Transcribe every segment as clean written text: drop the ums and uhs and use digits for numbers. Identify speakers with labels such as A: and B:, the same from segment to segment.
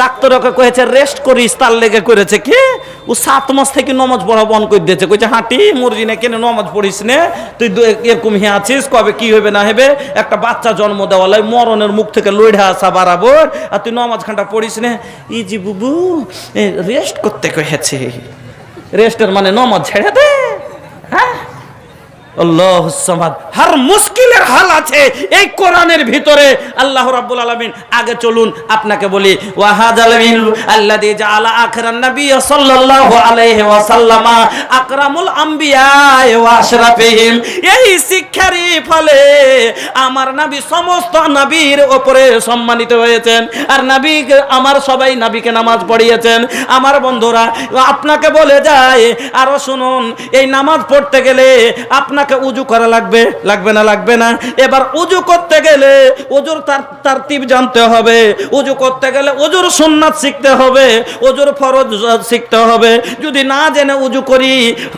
A: Doctor ওকে কয়েছে rest করিস, তার লেগে করেছে কি ও 7 মাস থেকে নমাজ পড়া বন্ধ করে দিয়েছে। কইছে হাঁটি মুরজি না কেন নমাজ পড়িস নে, তুই এরকম হে আছিস, কবে কি হবে না হবে, একটা বাচ্চা জন্ম দেওয়া লাই মরণের মুখ থেকে লইড়া আসা বারাবর, আর তুই নমাজ খানটা পড়িস নে। ই জি বুবু রেস্ট করতে কয়েছে, রেস্টের মানে নমাজ ছেড়ে দে। হ্যাঁ আল্লাহু সামাদ। হর মুশকিলের হাল আছে এই কোরআনের ভিতরে। আল্লাহ রাব্বুল আলামিন আগে চলুন আপনাকে বলি, ওয়া হাযাল ইলম আল্লাযী জাআলা আখিরান নবী সাল্লাল্লাহু আলাইহি ওয়াসাল্লাম আকরামুল আম্বিয়া ওয়া আশরাফিহিম। এই শিক্ষারই ফলে আমার নবী সমস্ত নবীর উপরে সম্মানিত হয়েছেন। আর নবী আমার সবাই নবীকে নামাজ পড়িয়েছেন। আমার বন্ধুরা আপনাকে বলে যায় আরো শুনুন, এই নামাজ পড়তে গেলে আপনাকে উজু করা লাগবে, লাগবে না লাগবে না? এবার উজু করতে গেলে উজুর তারতিব জানতে হবে, উজু করতে গেলে উজুর সুন্নাত শিখতে হবে, উজুর ফরজ শিখতে হবে। যদি না জেনে উজু করি,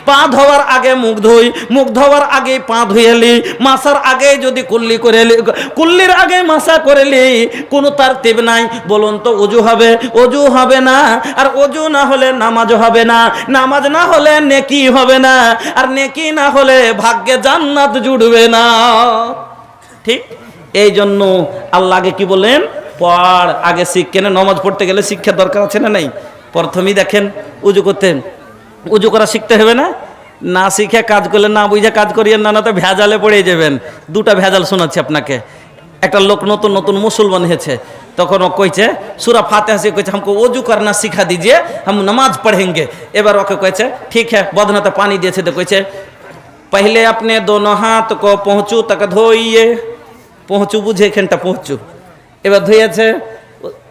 A: পা ধোয়ার আগে মুখ ধুই, মুখ ধোয়ার আগে পা ধুয়েলি, মাসার আগে যদি কুল্লি করেলি, কুল্লির আগে মাসা করেলি, কোনো তারতিব নাই, বলুন তো উজু হবে? উজু হবে না। আর উজু না হলে নামাজ হবে না, নামাজ না হলে নেকি হবে না, আর নেকি না হলে ভাগ্যে জান্নাত জুড়বে না। ঠিক এই জন্য আল্লাহ আগে কি বলেন, পড়, আগে শিখ। কেন নামাজ পড়তে গেলে শিক্ষার দরকার আছে না নাই? প্রথমেই দেখেন উজু করতেন, উজু করা শিখতে হবে না? না শিখে কাজ করলে, না বুঝে কাজ করিয়েন না, না তো ভেজালে পড়ে যাবেন। দুটা ভেজাল শোনাচ্ছি আপনাকে। একটা লোক নতুন নতুন মুসলমান হয়েছে, তখন ও কইছে सूरा फातिहा से कहे हमको वजू करना सिखा दीजिए, हम नमाज पढ़ेंगे। এবার ওকে কইছে ठीक है, बदनाते पानी दिएছে तो कइছে पहले अपने दोनों हाथ को पहुँचू तक धोइए, पहुँचू बुझे एखानटा पहुँचू, এবার ধুয়েছে।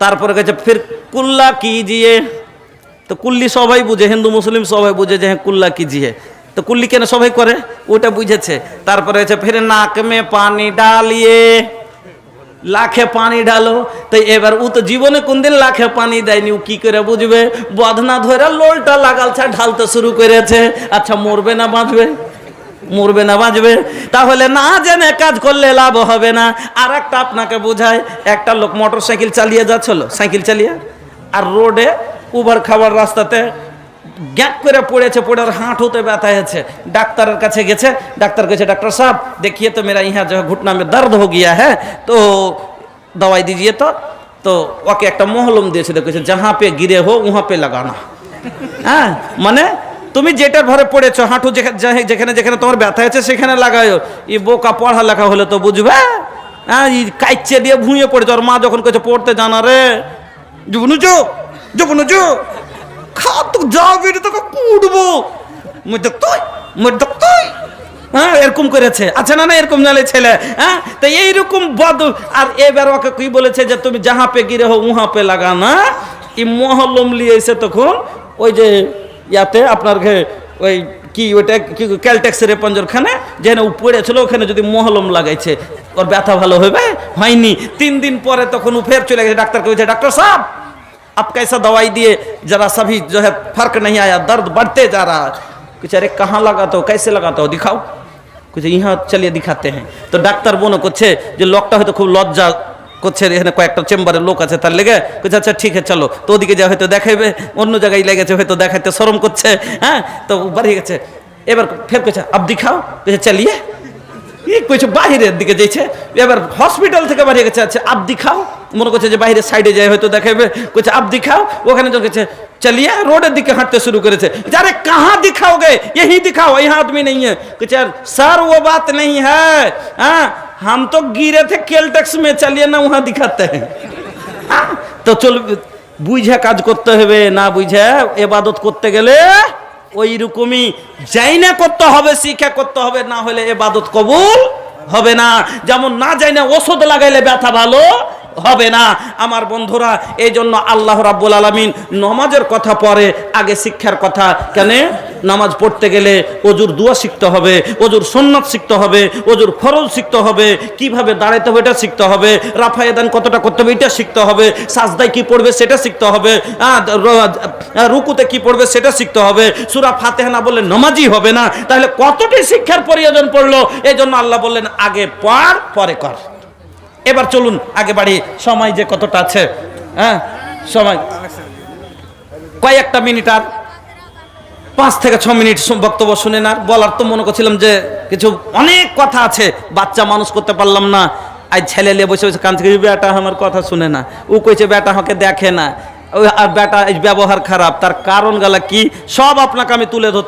A: তারপরে কইছে फिर कुल्ला कीजिए, तो कुल्ली সবাই বুঝে, হিন্দু মুসলিম সবাই বুঝে যে হ্যাঁ কুল্লা कीजिए, तो कुल्ली কেন সবাই করে ওটা বুঝেছে। তারপরে হচ্ছে फिर नाक में पानी डालिए, লাখে পানি ঢালো। তো এবার ও তো জীবনে কোনদিন লাখে পানি দেয়নি, ও কি করে বুঝবে? বদনা ধরে লোলটা লাগালছে, ঢালতে শুরু করেছে। আচ্ছা মরবে না বাঁচবে? মরবে না বাঁচবে? তাহলে না জেনে কাজ করলে লাভ হবে না। আর একটা আপনাকে বোঝায়, একটা লোক মোটর সাইকেল চালিয়ে যাচ্ছিল, সাইকেল চালিয়ে, আর রোডে উবার খাবার রাস্তাতে গ্যাপ করে পড়েছে, পড়ে আর হাঁটুতে ব্যথা হয়েছে। ডাক্তারের কাছে গেছে, ডাক্তার कहे डॉक्टर साहब देखिए तो मेरा यहाँ जो घुटना में दर्द हो गया है, तो दवाई दीजिए। तो ওকে একটা মহলম দিয়েছে, দেখেছে जहाँ पे गिरे हो वहाँ पे लगाना। হ্যাঁ মানে তুমি যেটার ভরে পড়েছো, হাঁটু যেখানে যেখানে তোমার ব্যথা আছে সেখানে লাগাও। এই বোকা পড়া লেখা হলে তো বুঝবে। হ্যাঁ কাইচে দিয়ে ভুঁয়ে পড়েছে। ওর মা যখন কইছে পড়তে জানা রে, জুবনুজু জুবনুজু খা তো যাবি রে, তোকে কুড়বো হ্যাঁ এরকম করেছে। আচ্ছা না না এরকম নালে ছেলে। হ্যাঁ তো এইরকম বদ। আর এবার ওকে কি বলেছে যে তুমি যাহা পে গিরে হো উহা পে লাগানা। এই মহলম লিয়ে এসে তখন ওই যে ইয়াতে আপনার ওই কি ওইটা কি ক্যালটেক্সের পঞ্জরখানে যেখানে ও পড়েছিল ওখানে যদি মহলম লাগাইছে, ওর ব্যথা ভালো হবে? হয়নি। 3 दिन পরে তখন ও ফের চলে গেছে, ডাক্তার কইছে डॉक्टर साहब अब कैसा दवाई दिए, जरा सभी जो है फर्क नहीं आया, दर्द बढ़ते जा रहा है। कुछ अरे कहाँ लगाते हो, कैसे लगाते हो, दिखाओ। कुछ यहाँ चलिए दिखाते हैं। तो ডাক্তার মনে করছে যে লোকটা হয়তো খুব লজ্জা করছে, এখানে কয়েকটা চেম্বারের লোক আছে তার লেগে কইছে আচ্ছা ঠিক আছে চলো। তো ওদিকে যা হয়তো দেখাইবে, অন্য জায়গায় লেগেছে হয়তো দেখাইতে শরম করছে। হ্যাঁ তো বাড়িয়ে গেছে। এবার ফের কইছে আব দিখাও, কইছে চালিয়ে কইছে বাহিরের দিকে যাইছে। এবার হসপিটাল থেকে বাড়িয়ে গেছে। আচ্ছা আব দিখাও, মনে করছে যে বাইরে সাইডে যায় হয়তো দেখাইবে। কইছে আব দিখাও, ওখানে যখন গেছে चलिए रोड दिखे हटते शुरू करे थे। अरे कहाँ दिखाओगे, यही दिखाओ, यहाँ आदमी नहीं है। कुछ सर वो बात नहीं है, हाँ हम तो गिरे थे केलटेक्स में, चलिए ना वहाँ दिखाते हैं। तो चल बुझे काज करते হবে, না বুঝে ইবাদত করতে গেলে ওই রকমই যাই না করতে হবে, শিক্ষা করতে হবে, না হলে ইবাদত কবুল হবে না। যেমন না যাই না ওষুধ লাগাইলে ব্যথা ভালো হবে না। আমার বন্ধুরা এই জন্য আল্লাহ রাব্বুল আলামিন নামাজের কথা পরে, আগে শিক্ষার কথা। কেন? নামাজ পড়তে গেলে ওজুর দোয়া শিখতে হবে, ওজুর সুন্নাত শিখতে হবে, ওজুর ফরজ শিখতে হবে, কিভাবে দাঁড়াতে হবে এটা শিখতে হবে, রাফায়ে দান কতটা করতে হবে এটা শিখতে হবে, সাজদায় কি পড়বে সেটা শিখতে হবে, রুকুতে কি পড়বে সেটা শিখতে হবে। সূরা ফাতিহা না বললে নামাজই হবে না। তাহলে কতটি শিক্ষার প্রয়োজন পড়লো। এই জন্য আল্লাহ বললেন আগে পড় পরে কর। এবার চলুন আগে বাড়ি, সময় যে কতটা আছে। হ্যাঁ সময় কয়েকটা মিনিট, আর 5 থেকে 6 মিনিট বক্তব্য শুনে না, বলার তো মনে করছিলাম যে কিছু অনেক কথা আছে, বাচ্চা মানুষ করতে পারলাম না। আজ ছেলে নিয়ে বসে বসে কাঁদছে, বেটা আমার কথা শুনে না, ও কইছে বেটা আমাকে দেখে না, আর বেটা ব্যবহার খারাপ, তার কারণ গালা কি সব আপনাকে আমি তুলে ধরতে